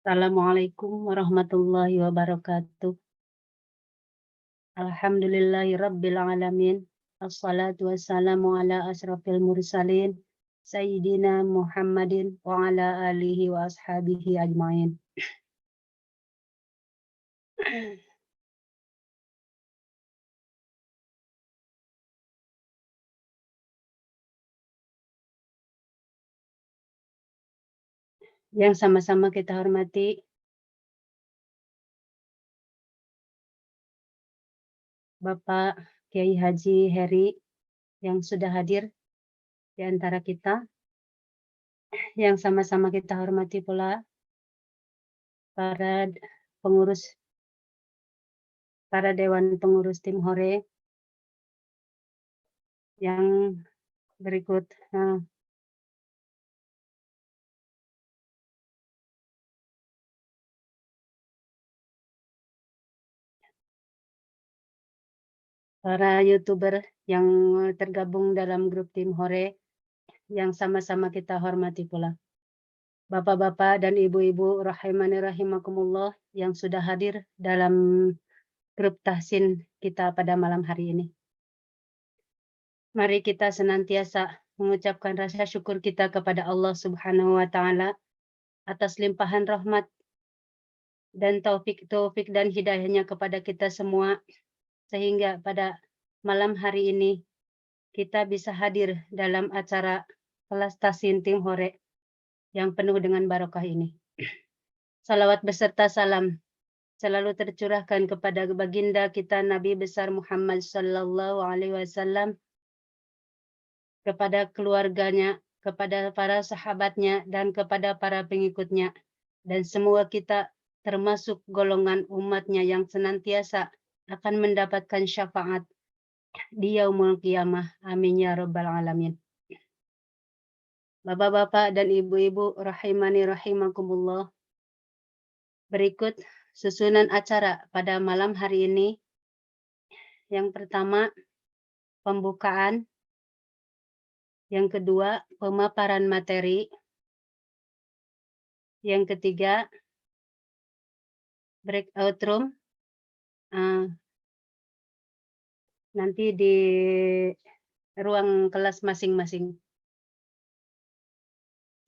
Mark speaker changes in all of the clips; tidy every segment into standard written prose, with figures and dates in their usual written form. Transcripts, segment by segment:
Speaker 1: Assalamualaikum warahmatullahi wabarakatuh. Alhamdulillahi rabbil alamin. Assalatu wassalamu ala asrafil mursalin. Sayyidina Muhammadin wa ala alihi wa ashabihi ajmain. Yang sama-sama kita hormati Bapak Kiai Haji Heri yang sudah hadir di antara kita. Yang sama-sama kita hormati pula para pengurus, para dewan pengurus tim Hore yang berikut para YouTuber yang tergabung dalam grup tim Hore yang sama-sama kita hormati pula. Bapak-bapak dan ibu-ibu rahimani rahimakumullah yang sudah hadir dalam grup tahsin kita pada malam hari ini. Mari kita senantiasa mengucapkan rasa syukur kita kepada Allah Subhanahu wa taala atas limpahan rahmat dan taufik dan hidayahnya kepada kita semua, sehingga pada malam hari ini kita bisa hadir dalam acara kelas tahsin tim Hore yang penuh dengan barokah ini. Salawat beserta salam selalu tercurahkan kepada baginda kita Nabi besar Muhammad sallallahu alaihi wasallam, kepada keluarganya, kepada para sahabatnya, dan kepada para pengikutnya, dan semua kita termasuk golongan umatnya yang senantiasa akan mendapatkan syafaat di yaumul qiyamah. Amin ya rabbal alamin. Bapak-bapak dan ibu-ibu rahimani rahimakumullah, berikut susunan acara pada malam hari ini. Yang pertama, pembukaan. Yang kedua, pemaparan materi. Yang ketiga, breakout room. Nanti di ruang kelas masing-masing.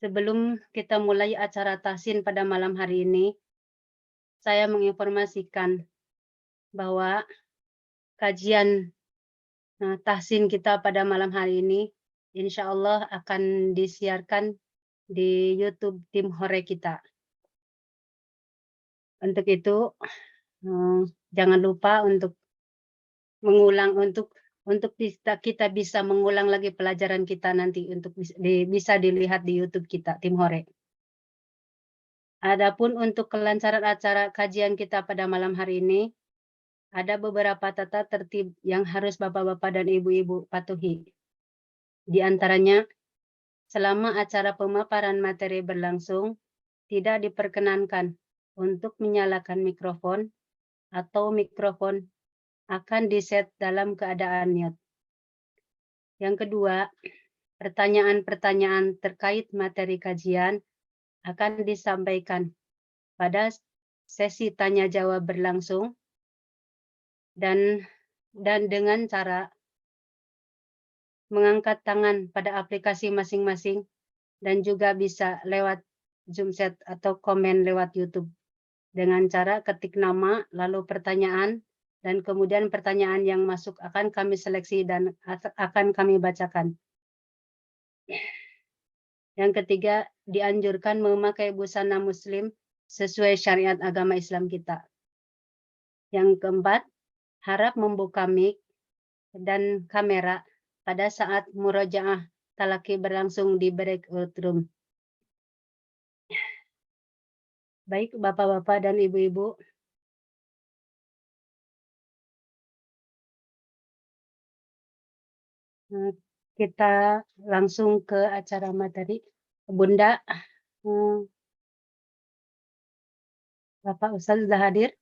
Speaker 1: Sebelum kita mulai acara tahsin pada malam hari ini, saya menginformasikan bahwa kajian tahsin kita pada malam hari ini insya Allah akan disiarkan di YouTube tim Hore kita. Untuk itu jangan lupa untuk mengulang, untuk kita bisa mengulang lagi pelajaran kita nanti untuk bisa dilihat di YouTube kita tim Hore. Adapun untuk kelancaran acara kajian kita pada malam hari ini, ada beberapa tata tertib yang harus bapak-bapak dan ibu-ibu patuhi. Di antaranya, selama acara pemaparan materi berlangsung, tidak diperkenankan untuk menyalakan mikrofon atau mikrofon akan diset dalam keadaan mute. Yang kedua, pertanyaan-pertanyaan terkait materi kajian akan disampaikan pada sesi tanya jawab berlangsung dan dengan cara mengangkat tangan pada aplikasi masing-masing dan juga bisa lewat Zoom chat atau komen lewat YouTube dengan cara ketik nama lalu pertanyaan, dan kemudian pertanyaan yang masuk akan kami seleksi dan akan kami bacakan. Yang ketiga, dianjurkan memakai busana muslim sesuai syariat agama Islam kita. Yang keempat, harap membuka mic dan kamera pada saat murojaah talaki berlangsung di breakout room. Baik bapak-bapak dan ibu-ibu, kita langsung ke acara materi. Bunda, Bapak Ustaz sudah hadir?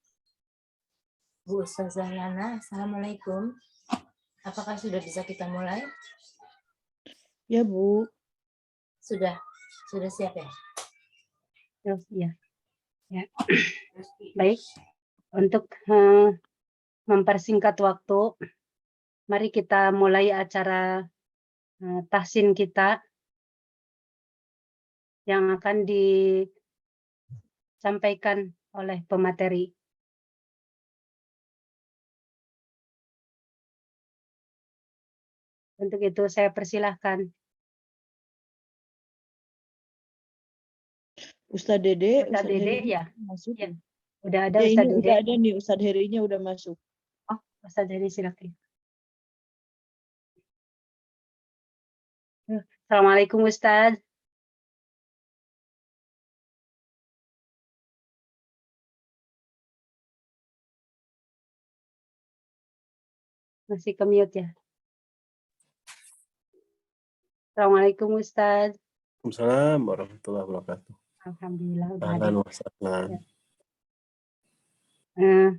Speaker 2: Bu Ustazah Yana, Assalamualaikum. Apakah sudah bisa kita mulai?
Speaker 1: Ya Bu.
Speaker 2: Sudah siap ya?
Speaker 1: Ya. Ya. Baik, untuk mempersingkat waktu, mari kita mulai acara tahsin kita yang akan disampaikan oleh pemateri. Untuk itu saya persilahkan.
Speaker 3: Ustadz Dede,
Speaker 1: Ustadz Dede,
Speaker 3: Heri
Speaker 1: ya.
Speaker 3: masuk.
Speaker 1: Ya. Udah ada
Speaker 3: Ya, ini
Speaker 1: Ustadz Dede?
Speaker 3: udah ada nih, Ustadz Herinya udah masuk.
Speaker 1: Oh, Ustadz Dede silakan. Assalamualaikum Ustadz. Masih ke-mute ya. Assalamualaikum Ustadz.
Speaker 4: Waalaikumsalam warahmatullahi wabarakatuh.
Speaker 1: Alhamdulillah udah ada.
Speaker 4: Ahlan wa sahlan.
Speaker 1: Ya.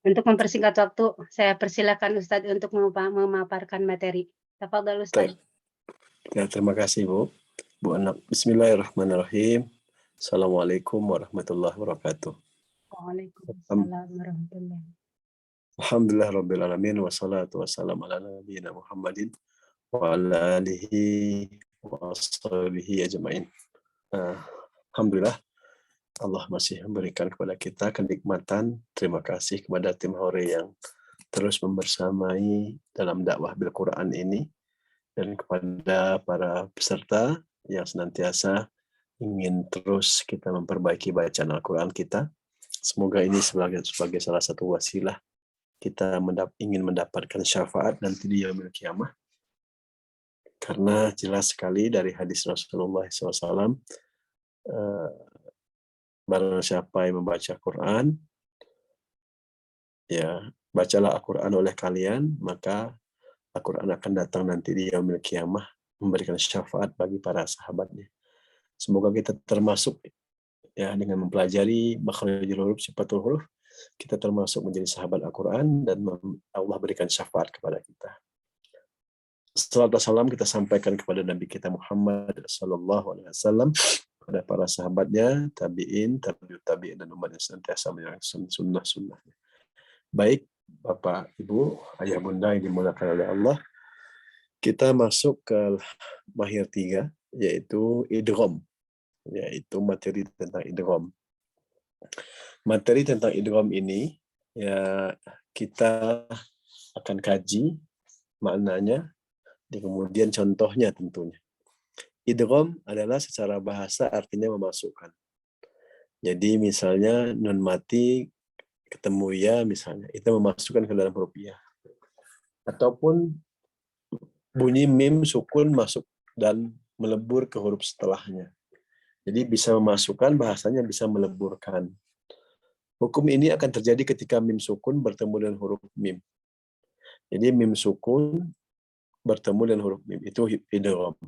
Speaker 1: Untuk mempersingkat waktu, saya persilakan Ustadz untuk memaparkan materi. Tafadhol Ustadz.
Speaker 4: Ya, terima kasih Bu Anak. Bismillahirrahmanirrahim. Assalamualaikum warahmatullahi wabarakatuh.
Speaker 1: Waalaikumsalam warahmatullahi wabarakatuh.
Speaker 4: Alhamdulillah rabbil alamin wassalatu wassalamu ala nabiyyina Muhammadin wa ala alihi wa ashabihi ajmain. Alhamdulillah Allah masih memberikan kepada kita kenikmatan. Terima kasih kepada tim Hore yang terus membersamai dalam dakwah bil Quran ini, dan kepada para peserta yang senantiasa ingin terus kita memperbaiki bacaan Al-Quran kita. Semoga ini sebagai salah satu wasilah kita ingin mendapatkan syafaat nanti di yaumil qiyamah. Karena jelas sekali dari hadis Rasulullah SAW, barang siapa yang membaca Quran, ya bacalah Al-Quran oleh kalian, maka Al-Quran akan datang nanti di yaumil qiyamah memberikan syafaat bagi para sahabatnya. Semoga kita termasuk ya dengan mempelajari makhrijul huruf, sifatul huruf, kita termasuk menjadi sahabat Al-Quran dan Allah berikan syafaat kepada kita. Salam dan salam kita sampaikan kepada Nabi kita Muhammad sallallahu alaihi wasallam, kepada para sahabatnya, tabi'in, tabi'ut tabi'in, dan umat yang senantiasa menjalankan sunnah-sunnahnya. Baik, Bapak, Ibu, Ayah, Bunda yang dimuliakan oleh Allah, kita masuk ke mahir 3, yaitu idgham, yaitu materi tentang idgham. Materi tentang idgham ini ya kita akan kaji maknanya, dan kemudian contohnya tentunya. Idgham adalah secara bahasa artinya memasukkan. Jadi misalnya nun mati ketemu ya misalnya, itu memasukkan ke dalam huruf ya. Ataupun bunyi mim sukun masuk dan melebur ke huruf setelahnya. Jadi bisa memasukkan, bahasanya bisa meleburkan. Hukum ini akan terjadi ketika mim sukun bertemu dengan huruf mim. Jadi mim sukun bertemu dengan huruf mim, itu idgham.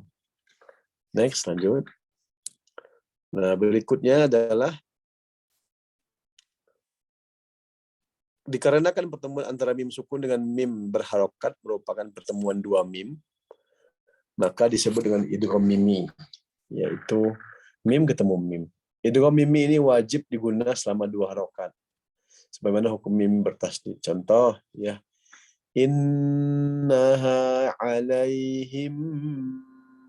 Speaker 4: Next, lanjut. Nah, berikutnya adalah dikarenakan pertemuan antara mim sukun dengan mim berharokat merupakan pertemuan dua mim, maka disebut dengan idgham mimi, yaitu mim ketemu mim. Idgham mimi ini wajib digunakan selama dua harokat, sebagaimana hukum mim bertasdid. Contoh, ya, innaha alaihim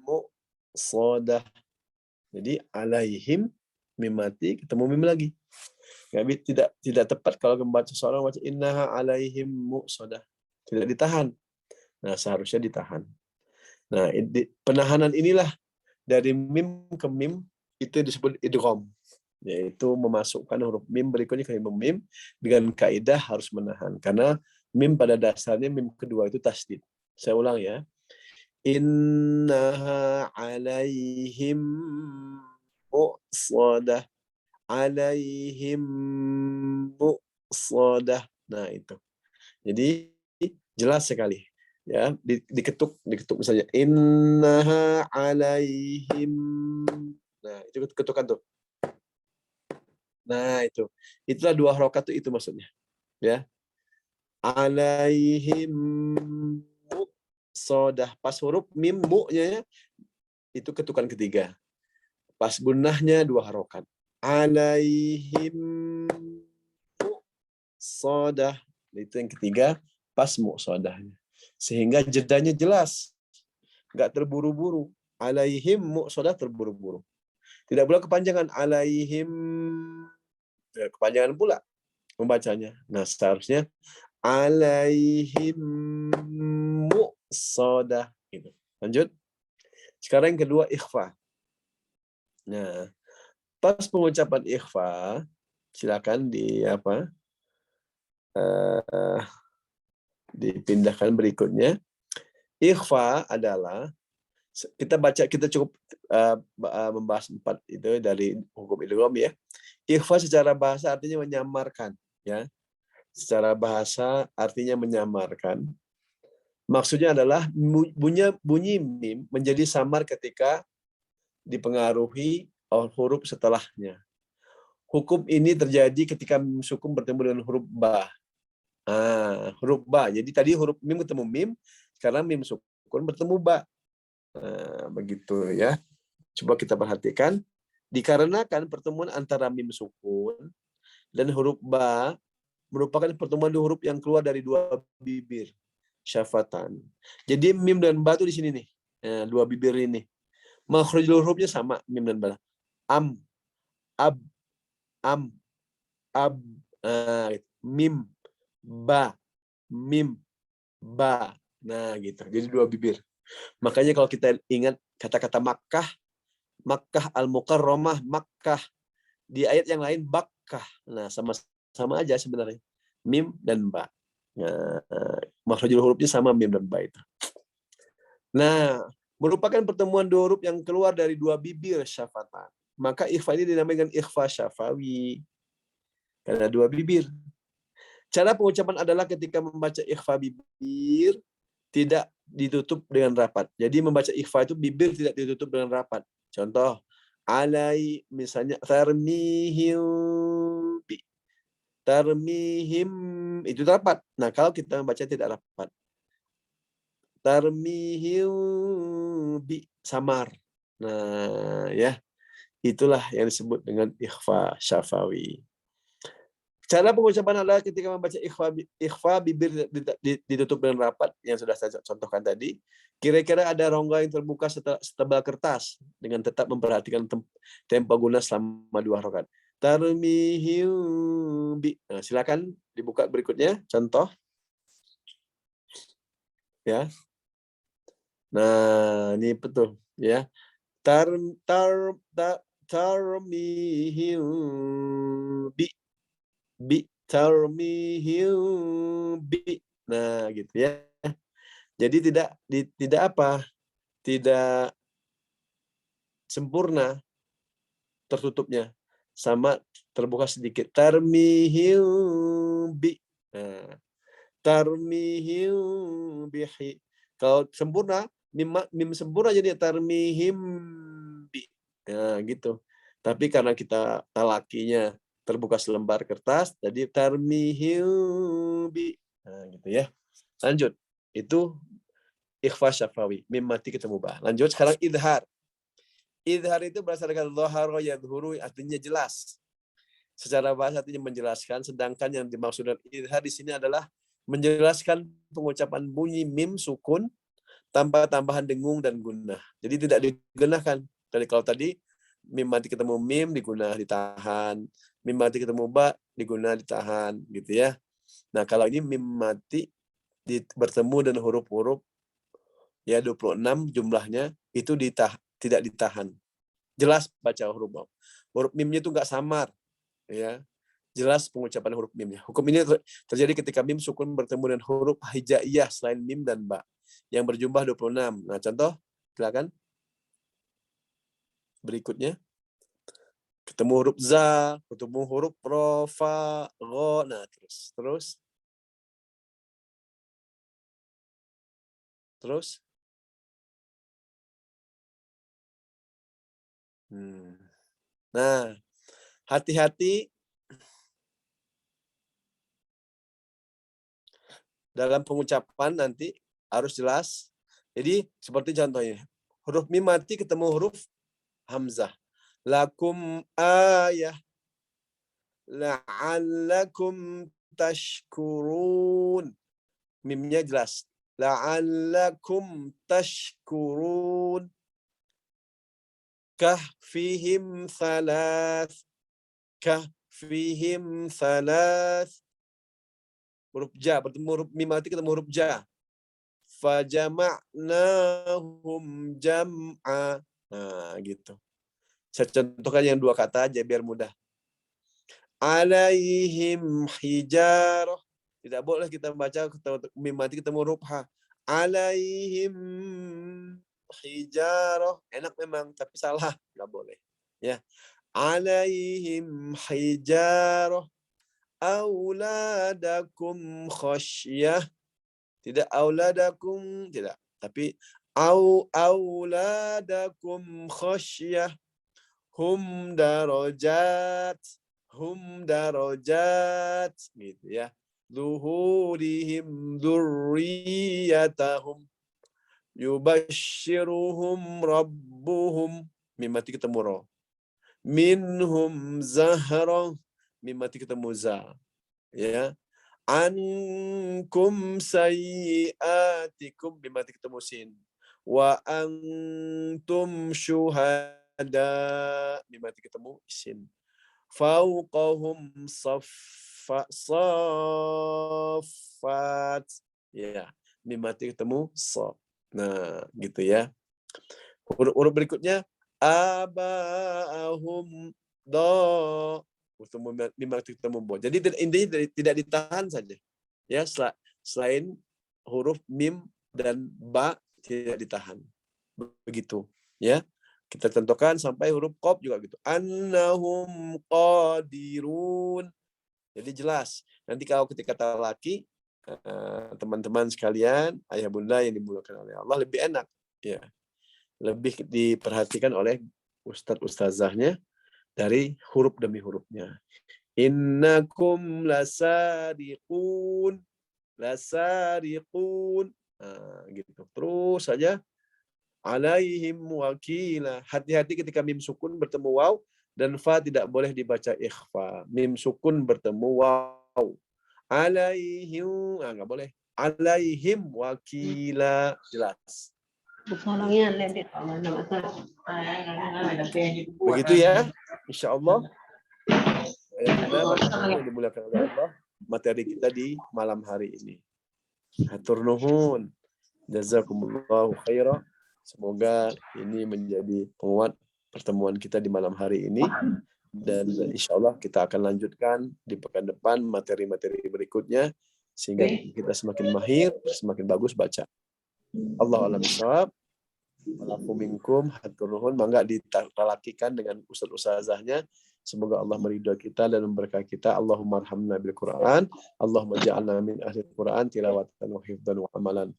Speaker 4: muqsadah. Jadi alaihim mim mati ketemu mim lagi. Tidak tepat kalau membaca seorang baca innaha alaihim muqsadah. Tidak ditahan. Nah, seharusnya ditahan. Nah, penahanan inilah dari mim ke mim itu disebut idgham, yaitu memasukkan huruf mim berikutnya ke mim dengan kaidah harus menahan, karena mim pada dasarnya mim kedua itu tasdid. Saya ulang ya. Innaha alaihim muqsadah. Alaihim muqsadah. Nah, itu. Jadi jelas sekali. Ya, diketuk misalnya innaha alaihim. Nah, itu ketukan tuh. Nah, itulah dua harokat itu maksudnya, ya. Alaihim muqsadah. Pas huruf mim mu-nya itu ketukan ketiga. Pas gunnahnya dua harokat. alaihim muqsadah. Itu yang ketiga, pas muqsadahnya. Sehingga jedanya jelas. Enggak terburu-buru. Alaihim muqsadah terburu-buru. Tidak pula kepanjangan alaihim, kepanjangan pula membacanya. Nah, seharusnya alaihim muqsadah gitu. Lanjut. Sekarang yang kedua ikhfa. Nah, pas pengucapan ikhfa, silakan dipindahkan berikutnya. Ikhfa adalah kita cukup membahas 4 itu dari hukum idgham ya. Ikhfa secara bahasa artinya menyamarkan ya. Secara bahasa artinya menyamarkan. Maksudnya adalah bunyi mim menjadi samar ketika dipengaruhi huruf setelahnya. Hukum ini terjadi ketika mim sukun bertemu dengan huruf ba. Huruf ba. Jadi tadi huruf mim ketemu mim, sekarang mim sukun bertemu ba. Begitu ya. Coba kita perhatikan. Dikarenakan pertemuan antara mim sukun dan huruf ba merupakan pertemuan dua huruf yang keluar dari dua bibir, syafatan. Jadi mim dan ba itu di sini nih. Dua bibir ini. Makhrajul hurufnya sama mim dan ba. Am, ab, am, ab, mim, ba, mim, ba. Nah, gitu. Jadi dua bibir. Makanya kalau kita ingat kata-kata Makkah, Makkah al-Mukarramah, Makkah. Di ayat yang lain Bakkah. Nah, sama aja sebenarnya. Mim dan ba. Nah, makhrajul hurufnya sama mim dan ba itu. Nah, merupakan pertemuan dua huruf yang keluar dari dua bibir syafatan. Maka ikhfa ini dinamakan ikhfa syafawi. Karena dua bibir. Cara pengucapan adalah ketika membaca ikhfa bibir tidak ditutup dengan rapat. Jadi membaca ikhfa itu bibir tidak ditutup dengan rapat. Contoh, alai misalnya tarmihim bi. Tarmihim itu rapat. Nah, kalau kita membaca tidak rapat. Tarmihim bi samar. Nah, ya. Itulah yang disebut dengan ikhfa syafawi. Cara pengucapan adalah ketika membaca ikhfa bibir ditutup dengan rapat yang sudah saya contohkan tadi. Kira-kira ada rongga yang terbuka setebal kertas dengan tetap memperhatikan tempo guna selama 2 rakaat. Tarmihim bi. Nah, silakan dibuka berikutnya contoh. Ya. Nah, ini betul ya. Tarmihim bi tarmihim bi. Nah, gitu ya. Jadi tidak apa? Tidak sempurna tertutupnya. Sama terbuka sedikit. Tarmihim bi. Nah, tarmihim bihi. Kalau sempurna, mim sempurna jadi tarmihim bi. Nah, gitu. Tapi karena kita talakinya terbuka selembar kertas, jadi tarmihim bi. Nah, gitu ya. Lanjut. Itu ikhfa syafawi, mim mati ketemu ba. Lanjut sekarang idhar. Idhar itu berasal dari dhahara yadhuru, artinya jelas. Secara bahasa artinya menjelaskan, sedangkan yang dimaksud dengan idhar di sini adalah menjelaskan pengucapan bunyi mim sukun tanpa tambahan dengung dan gunnah. Jadi tidak digunakan. Jadi kalau tadi mim mati ketemu mim digunakan ditahan, mim mati ketemu ba digunakan ditahan, gitu ya. Nah, kalau ini mim mati bertemu dengan huruf-huruf ya 26 jumlahnya itu tidak ditahan. Jelas baca huruf mim. Huruf mimnya itu enggak samar ya. Jelas pengucapan huruf mimnya. Hukum ini terjadi ketika mim sukun bertemu dengan huruf hijaiyah selain mim dan ba yang berjumlah 26. Nah, contoh silakan. Berikutnya ketemu huruf za, ketemu huruf rofa, ro. Nah, terus. Nah, hati-hati dalam pengucapan nanti harus jelas. Jadi seperti contohnya, huruf mim mati ketemu huruf hamzah. lakum ayah la'allakum tashkurun. Mimnya jelas. La'allakum tashkurun. Kahfihim thalath. Kahfihim thalath. Huruf ja bertemu huruf mim mati ketemu huruf ja. Fajama'nahum jam'a. Nah, gitu. Saya contohkan yang dua kata aja biar mudah. Alaihim hijarah. Tidak boleh kita baca mim mati ketemu huruf ha. Alaihim hijarah. Enak memang tapi salah, enggak boleh. Ya. Alaihim hijarah. Auladakum khasyah. Tidak auladakum, tidak. Tapi auladakum khasyah. Hum darajat. Hum darajat. Gitu ya. Zuhurihim dzurriyyatahum. Yubashshiruhum rabbuhum. Mim mati ketemu ro. Minhum zahrah. Mim mati ketemu za. Ya. Ankum sayyiatikum. Mim mati ketemu sin. Wa antum syuhada. Mim mati ketemu sin. Fauqahum saffat. Ya. Mim mati ketemu sa. Nah, gitu ya. Huruf berikutnya abahum do. Mim mati ketemu bo. Jadi intinya tidak ditahan saja. Ya, selain huruf mim dan ba tidak ditahan. Begitu, ya. Kita tentukan sampai huruf qaf juga gitu. Annahum qadirun. Jadi jelas. Nanti kalau ketika kata laki, teman-teman sekalian, ayah bunda yang dimuliakan oleh Allah lebih enak, ya. Lebih diperhatikan oleh ustadz-ustazahnya dari huruf demi hurufnya. Innakum lasariqun. Lasariqun. Nah, gitu. Terus saja. Alaihim wakila. Hati-hati ketika mim sukun bertemu waw dan fa tidak boleh dibaca ikhfa. Mim sukun bertemu waw. Alaihim, enggak boleh. Alaihim wakila. Jelas. Begitu ya. Insya Allah. Yang dimulakan oleh Allah. Materi kita di malam hari ini. Hatur nuhun. Jazakumullahu khairan. Semoga ini menjadi penguat pertemuan kita di malam hari ini. Dan insya Allah kita akan lanjutkan di pekan depan materi-materi berikutnya. Sehingga kita semakin mahir, semakin bagus baca. Allahu a'lam bishawab. Walafu minkum hatur nuhun. Mangga ditalakikan dengan ustaz-ustazahnya. Semoga Allah meridhai kita dan memberkahi kita. Allahumma arhamna bil Qur'an. Allahumma ja'alna min ahli Qur'an tilawatan wa hifdzan wa amalan.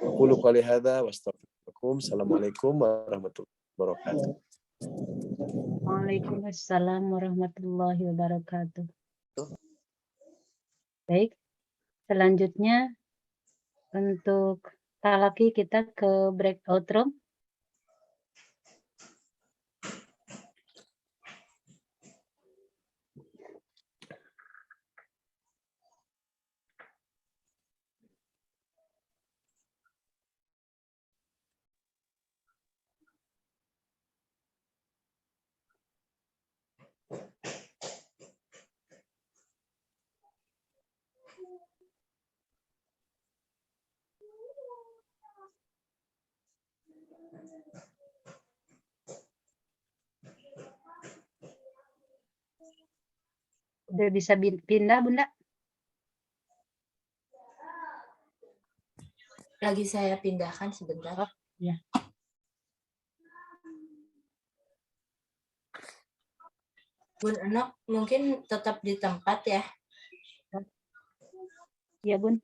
Speaker 4: Aqulu qouli hadza wa astaghfirukum. Assalamualaikum warahmatullahi wabarakatuh.
Speaker 1: Waalaikumsalam warahmatullahi wabarakatuh. Baik, selanjutnya untuk talaki kita ke breakout room. Udah bisa pindah, Bunda?
Speaker 2: Lagi saya pindahkan sebentar.
Speaker 1: Oh, ya.
Speaker 2: Bun Enok mungkin tetap di tempat ya.
Speaker 1: Ya, Bun.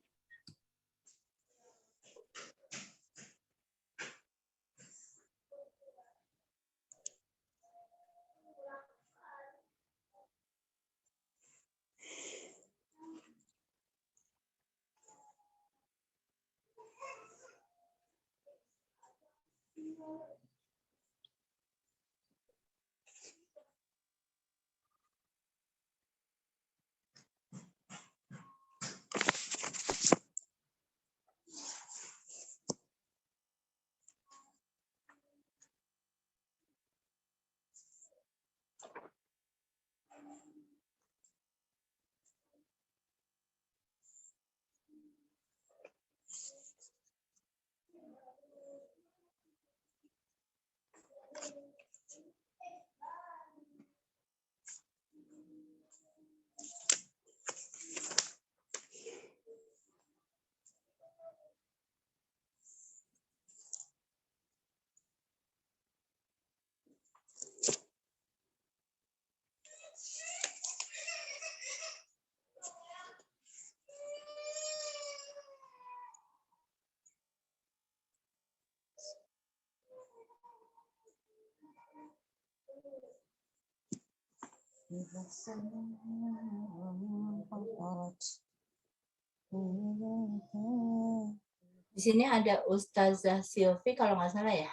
Speaker 2: Di sini ada Ustazah Silvi kalau nggak salah ya.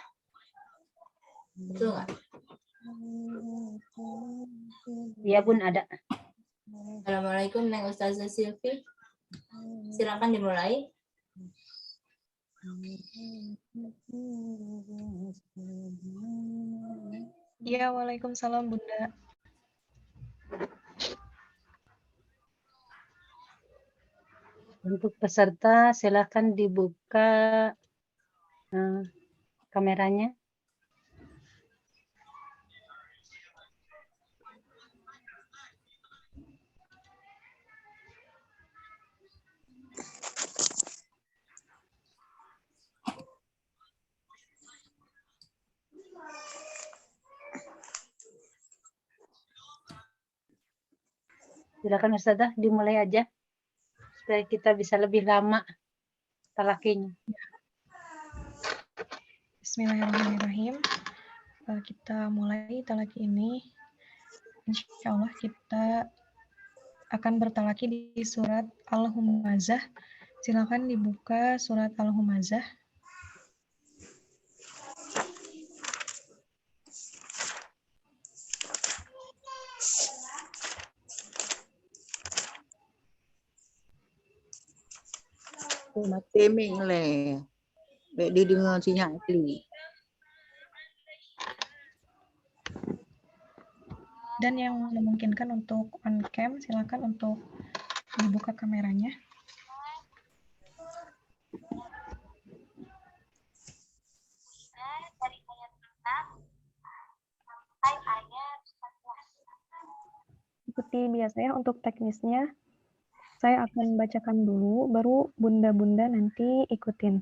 Speaker 2: Betul nggak?
Speaker 1: Iya Bun, ada.
Speaker 2: Assalamualaikum Neng Ustazah Silvi. Silakan dimulai.
Speaker 5: Ya, waalaikumsalam Bunda.
Speaker 1: Untuk peserta silakan dibuka kameranya. Silakan Ustazah, dimulai aja supaya kita bisa lebih lama talakinya.
Speaker 5: Bismillahirrahmanirrahim. Kita mulai talaki ini. Insya Allah kita akan bertalaki di surat Al-Humazah. Silakan dibuka surat Al-Humazah.
Speaker 3: Mà tê mình là để đi đường chi nhại lì.
Speaker 5: Dan yang memungkinkan untuk on cam, silakan untuk dibuka kameranya.
Speaker 6: Dari ayat 6 sampai ayat 14.
Speaker 5: Seperti biasa ya, untuk teknisnya saya akan bacakan dulu, baru bunda-bunda nanti ikutin.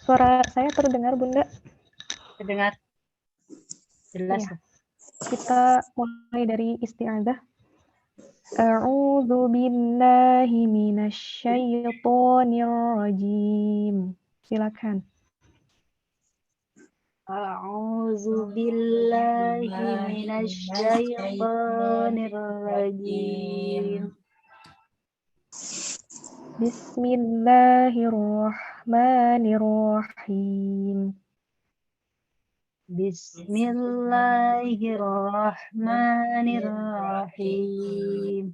Speaker 5: Suara saya terdengar, Bunda?
Speaker 1: Terdengar jelas.
Speaker 5: Iya. Kita mulai dari isti'adzah. A'udzu billahi minasyaitonir rajim. Silakan.
Speaker 1: A'udzu billahi minasyaitonir rajim.
Speaker 5: Bismillahirrahmanirrahim.
Speaker 1: Bismillahirrahmanirrahim.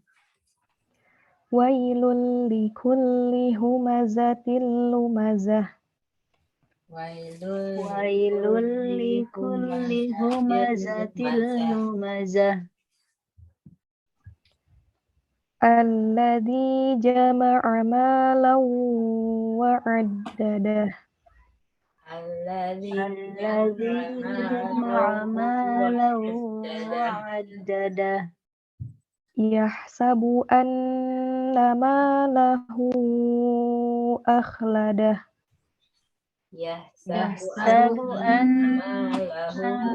Speaker 5: Wailul likulli humazatil lumazah.
Speaker 1: Wailul likulli humazatil lumazah.
Speaker 5: Alladzi jama'a malan wa 'addadah.
Speaker 2: Alladzi
Speaker 1: jama'a malan wa 'addadah.
Speaker 5: Yahsabu anna malahu akhladah.
Speaker 1: Yahsabu anna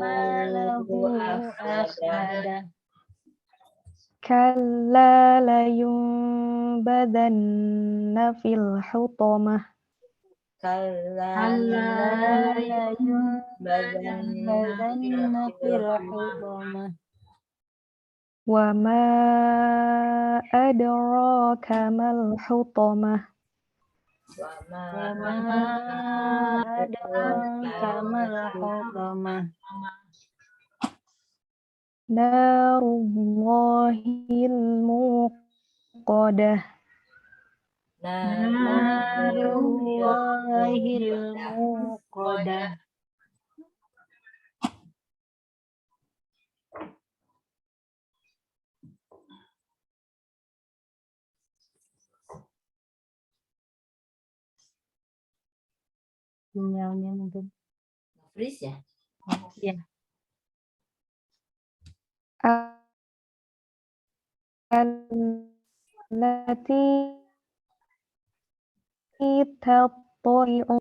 Speaker 1: malahu akhladah.
Speaker 5: Kalla layunbadanna fil hutamah.
Speaker 1: Kalla layunbadanna fil hutamah.
Speaker 5: Wa ma adraka mal hutamah.
Speaker 1: Wa ma adraka mal hutamah. Narullahil muqadah. Narullahil muqadah. Sinyalnya mungkin.
Speaker 2: Freeze ya?
Speaker 1: Iya.
Speaker 5: Allati tattari'u.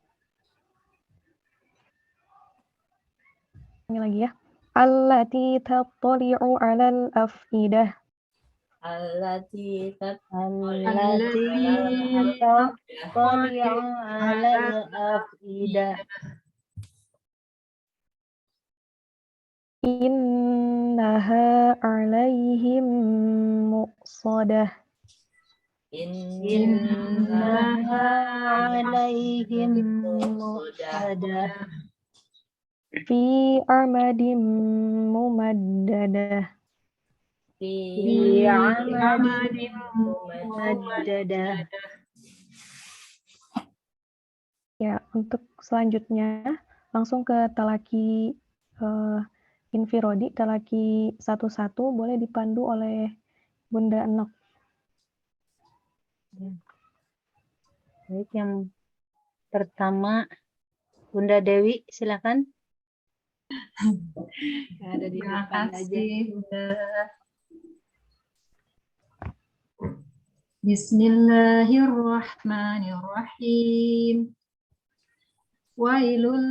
Speaker 5: Ini lagi ya. allati tattali'u 'alal afidah.
Speaker 2: Allati
Speaker 1: Allati
Speaker 2: tattali'u
Speaker 1: tattali'u 'alal afidah.
Speaker 5: Innaha 'alaihim muqsadah.
Speaker 1: Innaha 'alaihim muqsadah.
Speaker 5: Fi amadin mumaddadah.
Speaker 1: Fi 'amadin mumaddadah.
Speaker 5: Ya, untuk selanjutnya langsung ke talaki infirodi, talaki 1-1 boleh dipandu oleh Bunda Enok.
Speaker 1: Baik, yang pertama Bunda Dewi, silakan. Ada di
Speaker 2: Terima
Speaker 1: depan aja.
Speaker 2: kasih, Bunda. Bismillahirrahmanirrahim. Wailul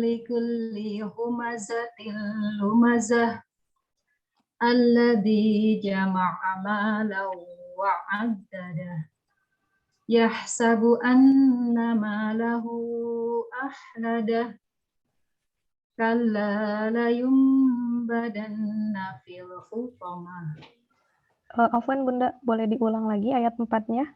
Speaker 2: likulli humazatil lumazah alladzi jama'a malan wa 'addadah. Yahsabu anna malahu ahladah. Kalla layumbadanna fil hutamah.
Speaker 5: Afwan Bunda, boleh diulang lagi ayat 4-nya?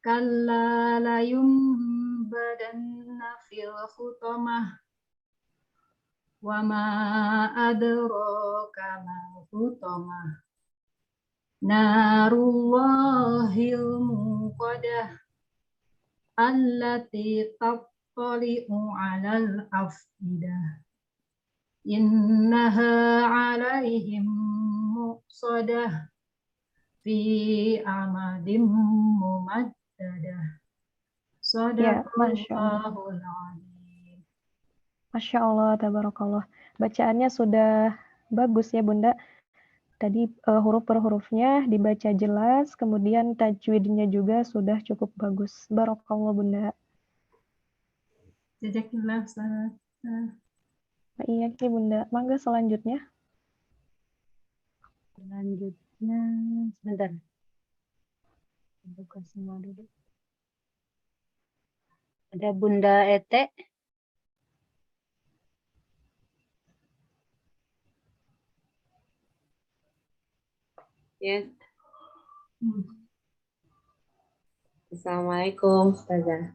Speaker 2: Kalla layumbadanna fil hutamah. Wa ma adraka ma hutamah. Narullahil muqadah. Allati tattali'u 'alal afidah. Innaha 'alaihim muqsadah. Fi amadim mumaddadah.
Speaker 5: Ya, Masya Allah.
Speaker 2: Shadaqallahul azim.
Speaker 5: Masya Allah, tabarakallah. Bacaannya sudah bagus ya Bunda. Tadi huruf per hurufnya dibaca jelas, kemudian tajwidnya juga sudah cukup bagus. Barakallah Bunda.
Speaker 2: Jazakallah Ustaz.
Speaker 5: Iya Ki Bunda. Mangga selanjutnya.
Speaker 1: Selanjutnya, sebentar. Buka semua dulu. Ada Bunda Ete.
Speaker 7: Yes. Assalamualaikum, Ustazah.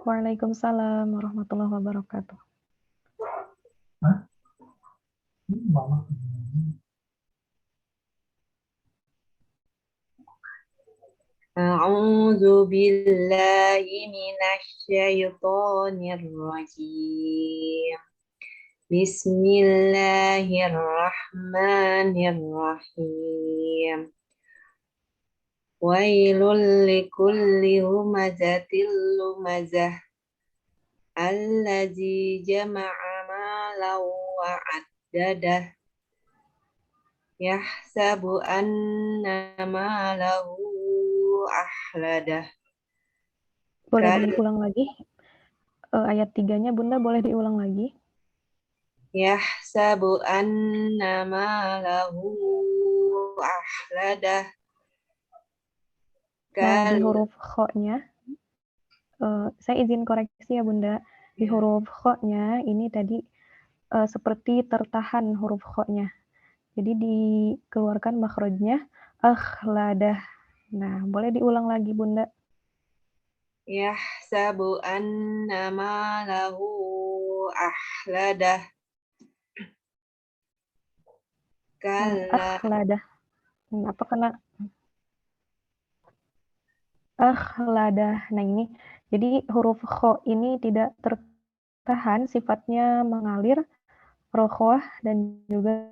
Speaker 5: Waalaikumsalam warahmatullahi wabarakatuh.
Speaker 7: A'udzu billahi minasy syaithanir rajim. Bismillahirrahmanirrahim. Wailul likulli humazatil lumazah. Allazi jama'a malan wa 'addadah. Yahsabu anna malahu ahladah.
Speaker 5: Boleh diulang lagi? Ayat 3-nya Bunda boleh diulang lagi?
Speaker 7: Yahsabu anna malahu ahladah.
Speaker 5: Nah, di huruf kho-nya, saya izin koreksi ya Bunda. Di huruf kho-nya ini tadi seperti tertahan huruf kho-nya. Jadi dikeluarkan makhrajnya akhladah. Nah, boleh diulang lagi Bunda.
Speaker 7: Yahsabu anna malahu ahladah. Kalla.
Speaker 5: Akhladah. Apa kena akhladah. Nah, ini jadi huruf kho ini tidak tertahan, sifatnya mengalir, rokhwah dan juga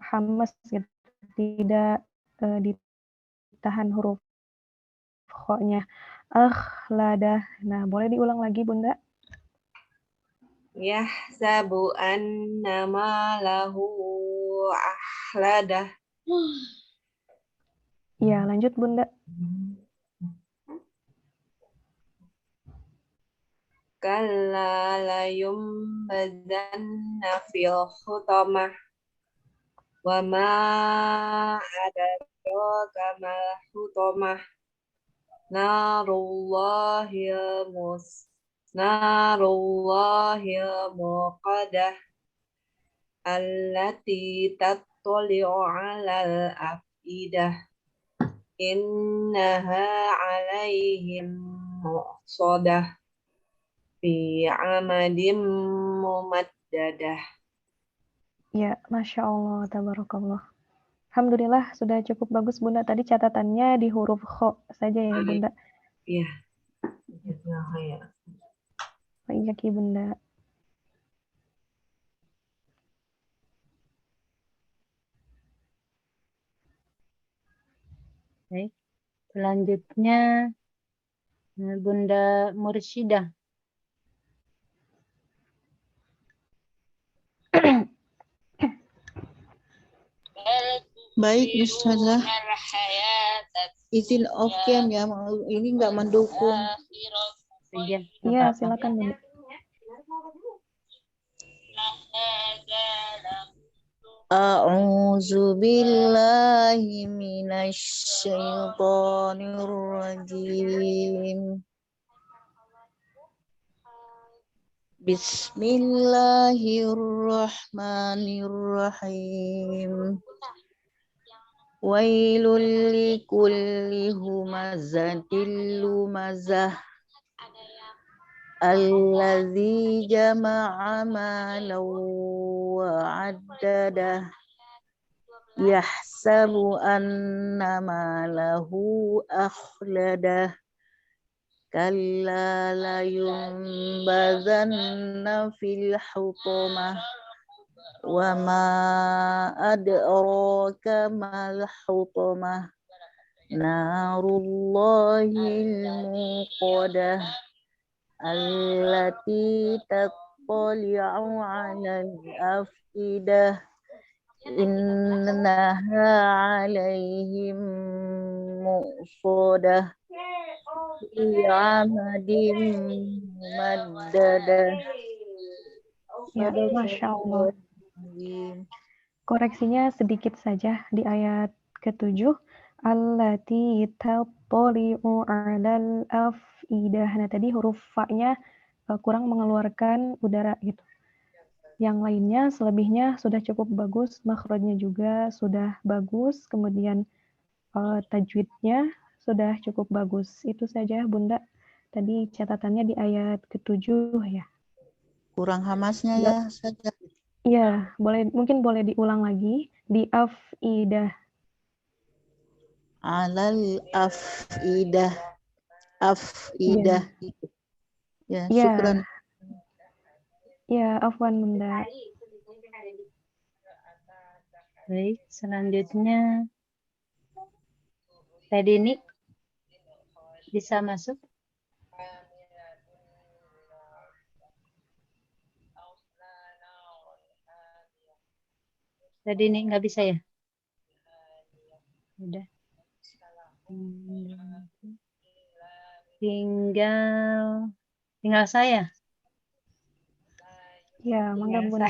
Speaker 5: hamas gitu. Tidak ditahan huruf kho-nya. Akhladah. Nah, boleh diulang lagi Bunda?
Speaker 7: Yahsabu anna malahu ahladah.
Speaker 5: Ya, lanjut Bunda.
Speaker 7: kalla layumbazanna fil hutamah wa ma adraka mal hutamah narullahil muqadah allati tattali'u 'alal afidah innaha 'alaihim muqsadah fi 'amadim mumaddadah.
Speaker 5: Ya, Masya Allah, tabarakallah. Alhamdulillah, sudah cukup bagus Bunda. Tadi catatannya di huruf kho saja ya Bunda.
Speaker 7: Iya.
Speaker 5: Iya Ki Bunda.
Speaker 1: Baik. Selanjutnya Bunda Mursyidah.
Speaker 3: Baik, Ustazah. Izin off cam ya, ini nggak mendukung.
Speaker 1: Iya,
Speaker 5: Iya, silakan Bunda.
Speaker 3: A'udzu billahi minasy syaithanir rajim. Bismillahirrahmanirrahim. Wailul likulli humazatil lumazah. Allazi jama'a malan wa 'addadah. Yahsabu anna malahu akhladah. Kalla layumbazanna fil hutamah. Wa ma adraka mal hutamah. Narullahil muqadah. Allati tattali'u 'alal afidah innaha 'alaihim muqsadah fi 'amadim mumaddadah.
Speaker 5: Ya, Masya Allah. Koreksinya sedikit saja di ayat ke-7. Allati tattali'u 'alal afidah. Nah, tadi huruf fa-nya kurang mengeluarkan udara gitu. Yang lainnya, selebihnya sudah cukup bagus, makhrajnya juga sudah bagus, kemudian tajwidnya sudah cukup bagus. Itu saja Bunda. Tadi catatannya di ayat ke-7 ya.
Speaker 3: Kurang hamasnya ya saja.
Speaker 5: Iya, mungkin boleh diulang lagi di afidah.
Speaker 3: Alal afidah. Afidah. Ya,
Speaker 5: Iya.
Speaker 3: syukran.
Speaker 5: Ya, afwan Bunda.
Speaker 1: Baik, selanjutnya Teh Dini bisa masuk? Teh Dini nggak bisa ya? Udah. Tinggal saya.
Speaker 5: Ya, mangga Bunda.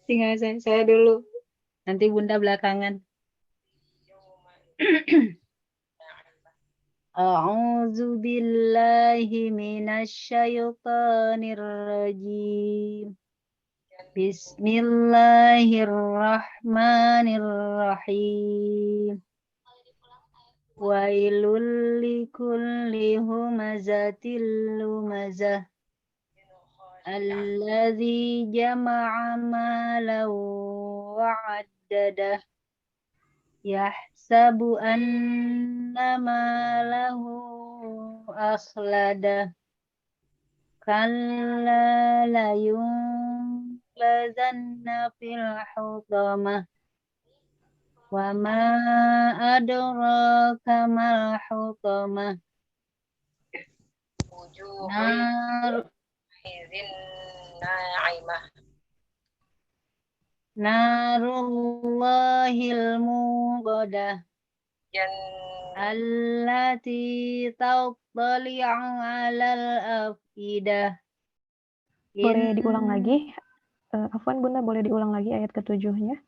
Speaker 1: Tinggal saya dulu. Nanti Bunda belakangan. A'udzu billahi minasy syaithanir rajim. Bismillahirrahmanirrahim. Wailul likulli humazatil lumazah. Allazi jama'a malan wa 'addadah. Yahsabu anna malahu akhladah. Kalla layumbazanna fil hutamah. Wa ma adraka mal hutamah. Narullahil muqadah. Allati tattali'u 'alal afidah.
Speaker 5: Boleh diulang lagi? Afwan Bunda, boleh diulang lagi ayat ke-7-nya?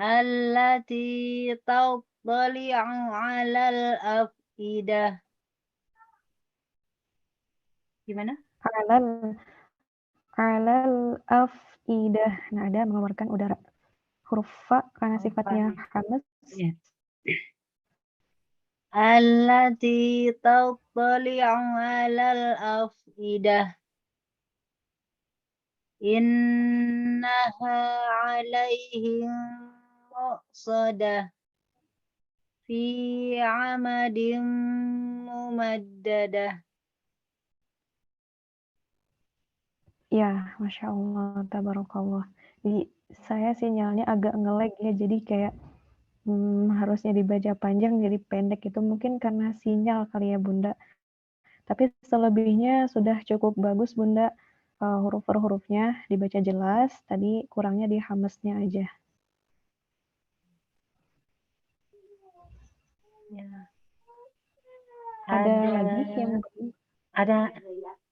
Speaker 1: Allati tattali'u 'alal afidah. Gimana?
Speaker 5: Alal afidah. Nah, ada mengeluarkan udara. Huruf fa karena sifatnya hamas.
Speaker 1: Ya. Allati tattali'u 'alal afidah. Innaha 'alaihim muqsadah fi 'amadin mumaddadah.
Speaker 5: Ya, Masya Allah, tabarakallah. Jadi saya sinyalnya agak nge-lag ya, jadi kayak harusnya dibaca panjang jadi pendek itu mungkin karena sinyal kali ya Bunda. Tapi selebihnya sudah cukup bagus Bunda, huruf per hurufnya dibaca jelas, tadi kurangnya di hamesnya aja.
Speaker 1: Ya.
Speaker 5: Ada lagi yang
Speaker 1: ada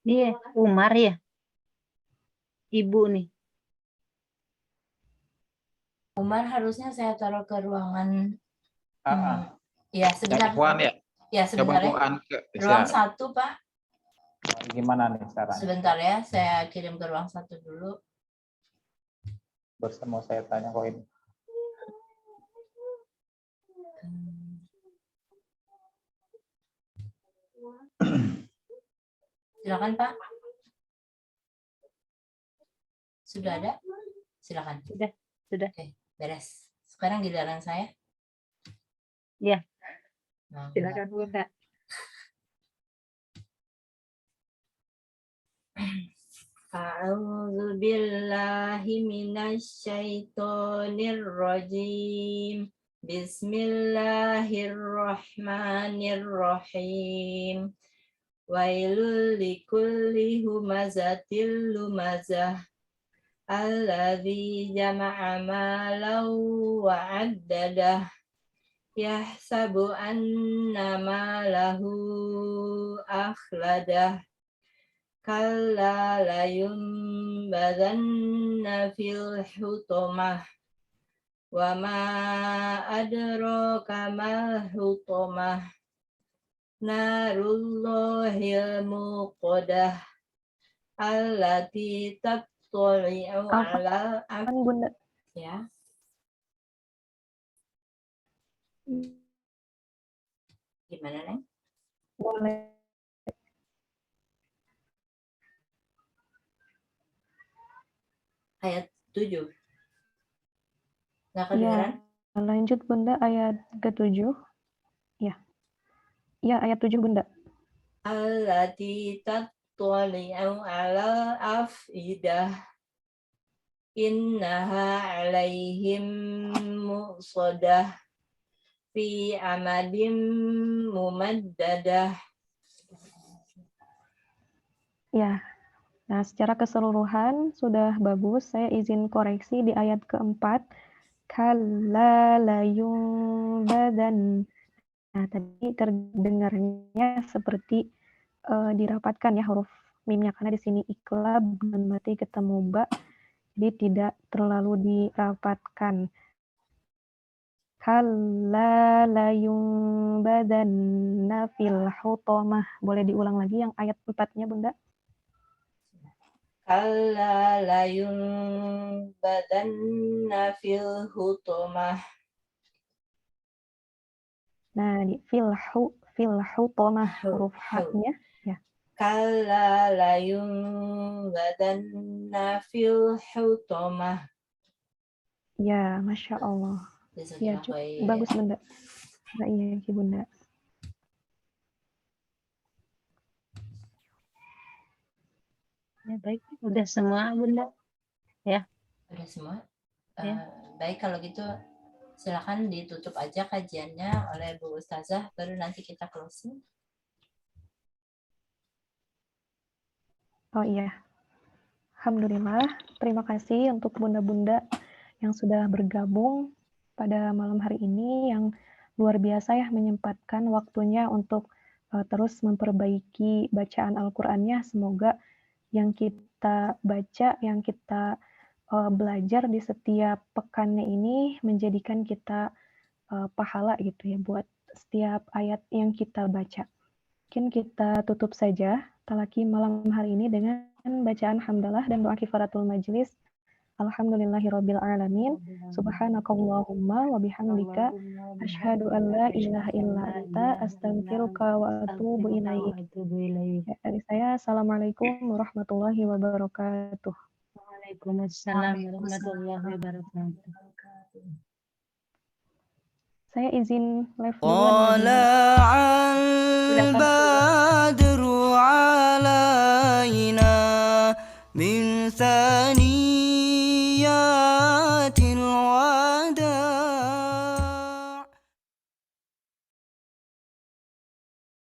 Speaker 1: dia Umar ya? Ibu nih.
Speaker 2: Umar harusnya saya taruh ke ruangan. Ya,
Speaker 8: Yang
Speaker 2: sebentar.
Speaker 8: Ikhwan ya?
Speaker 2: Ya, sebentar ya.
Speaker 8: Ikhwan
Speaker 2: Ruang 1, Pak.
Speaker 8: Gimana nih caranya?
Speaker 2: Sebentar ya, saya kirim ke ruang 1 dulu.
Speaker 8: Barusan mau saya tanya kok ini.
Speaker 2: Silakan, Pak. Sudah ada? Silakan.
Speaker 1: Sudah.
Speaker 2: Oke, beres. Sekarang giliran saya.
Speaker 1: Ya.
Speaker 2: Nah,
Speaker 1: Silakan Bunda.
Speaker 2: A'udzu billahi minasyaitonir rajim. Bismillahirrahmanirrahim. Wailul likulli humazatil lumazah. Alladzi jama'a malan wa 'addadah. Yahsabu anna malahu akhladah. Kalla layunbadanna fil hutamah. Wa ma adraka mal hutamah. Narullahil muqadah. Allati tattali'u 'ala
Speaker 5: Bunda.
Speaker 2: ya. Gimana, Neng?
Speaker 5: Boleh.
Speaker 2: Ayat 7. Nggak kedengeran?
Speaker 5: Ya, lanjut Bunda ayat ke-7. Ya. Ya, ayat 7 Bunda.
Speaker 2: Allati tattali'u 'alal afidah. Innaha 'alaihim muqsadah fi amadim mumaddadah.
Speaker 5: Ya. Nah, secara keseluruhan sudah bagus. Saya izin koreksi di ayat keempat. Kalla layunbadan. Nah, tadi terdengarnya seperti dirapatkan ya huruf mimnya karena di sini iklab dan mati ketemu ba, jadi tidak terlalu dirapatkan. Kalla layunbadanna fil hutamah. Boleh diulang lagi yang ayat 4-nya Bunda?
Speaker 2: Kalla layunbadanna fil hutamah.
Speaker 5: Nah, di fil hutamah huruf ha-nya ya.
Speaker 2: Kalla layunbadanna fil hutamah.
Speaker 5: Ya, Masya Allah. Ya, bagus Bunda. Nah, iya Bunda.
Speaker 1: Ya, baik, udah semua Bunda. Ya.
Speaker 2: Udah semua.
Speaker 1: Ya.
Speaker 2: Baik kalau gitu silakan ditutup aja kajiannya oleh Bu Ustazah, baru nanti kita closing.
Speaker 5: Oh iya. Alhamdulillah, terima kasih untuk bunda-bunda yang sudah bergabung pada malam hari ini, yang luar biasa ya menyempatkan waktunya untuk terus memperbaiki bacaan Al-Qur'annya. Semoga yang kita baca, yang kita belajar di setiap pekannya ini menjadikan kita pahala gitu ya buat setiap ayat yang kita baca. Mungkin kita tutup saja talaki malam hari ini dengan bacaan hamdalah dan doa kifaratul majlis. Alhamdulillahirabbil alamin. Subhanakallahumma wa bihamdika asyhadu an la ilaha illa anta astaghfiruka wa atubu ilaik. Ya, dari saya assalamualaikum warahmatullahi wabarakatuh.
Speaker 1: Waalaikumsalam warahmatullahi wabarakatuh.
Speaker 5: Saya izin live duluan ya, Bunda.
Speaker 9: طلع البدر